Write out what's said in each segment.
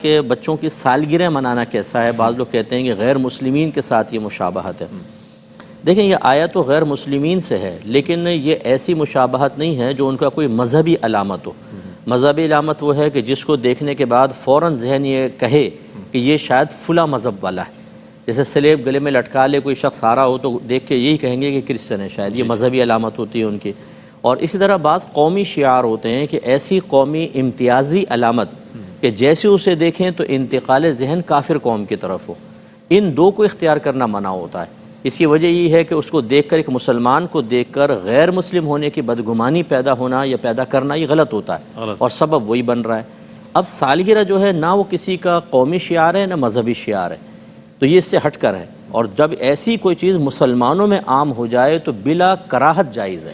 کہ بچوں کی سالگرہ منانا کیسا ہے؟ بعض لوگ کہتے ہیں کہ غیر مسلمین کے ساتھ یہ مشابہت ہے۔ دیکھیں یہ آیت تو غیر مسلمین سے ہے، لیکن یہ ایسی مشابہت نہیں ہے جو ان کا کوئی مذہبی علامت ہو۔ مذہبی علامت وہ ہے کہ جس کو دیکھنے کے بعد فوراً ذہن یہ کہے کہ یہ شاید فلاں مذہب والا ہے۔ جیسے سلیب گلے میں لٹکا لے کوئی شخص آ رہا ہو تو دیکھ کے یہی کہیں گے کہ کرسچن ہے، شاید یہ مذہبی علامت ہوتی ہے ان کی۔ اور اسی طرح بعض قومی شعار ہوتے ہیں کہ ایسی قومی امتیازی علامت کہ جیسے اسے دیکھیں تو انتقال ذہن کافر قوم کی طرف ہو۔ ان دو کو اختیار کرنا منع ہوتا ہے۔ اس کی وجہ یہ ہے کہ اس کو دیکھ کر، ایک مسلمان کو دیکھ کر غیر مسلم ہونے کی بدگمانی پیدا ہونا یا پیدا کرنا یہ غلط ہوتا ہے، اور سبب وہی بن رہا ہے۔ اب سالگرہ جو ہے نہ وہ کسی کا قومی شعار ہے نہ مذہبی شعار ہے، تو یہ اس سے ہٹ کر ہے۔ اور جب ایسی کوئی چیز مسلمانوں میں عام ہو جائے تو بلا کراہت جائز ہے۔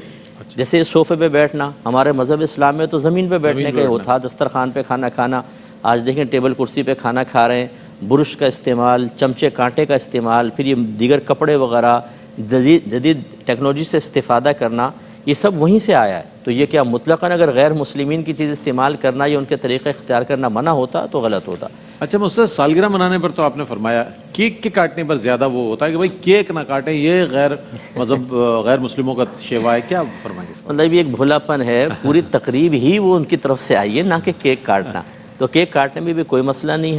جیسے صوفے پہ بیٹھنا ہمارے مذہب اسلام میں تو زمین پہ بیٹھنے کا وہ تھا، دسترخوان پہ کھانا کھانا۔ آج دیکھیں ٹیبل کرسی پہ کھانا کھا رہے ہیں، برش کا استعمال، چمچے کانٹے کا استعمال، پھر یہ دیگر کپڑے وغیرہ جدید ٹیکنالوجی سے استفادہ کرنا، یہ سب وہیں سے آیا ہے۔ تو یہ کیا مطلقاً اگر غیر مسلمین کی چیز استعمال کرنا یا ان کے طریقے اختیار کرنا منع ہوتا تو غلط ہوتا۔ اچھا استاد، سالگرہ منانے پر تو آپ نے فرمایا کیک کے کاٹنے پر زیادہ وہ ہوتا ہے کہ بھائی کیک نہ کاٹیں، یہ غیر مسلموں کا شیوا ہے، کیا فرمائیں گے؟ مطلب یہ ایک بھولا پن ہے، پوری تقریب ہی وہ ان کی طرف سے آئی ہے، نہ کہ کیک کاٹنا۔ تو کیک کاٹنے میں بھی کوئی مسئلہ نہیں ہے۔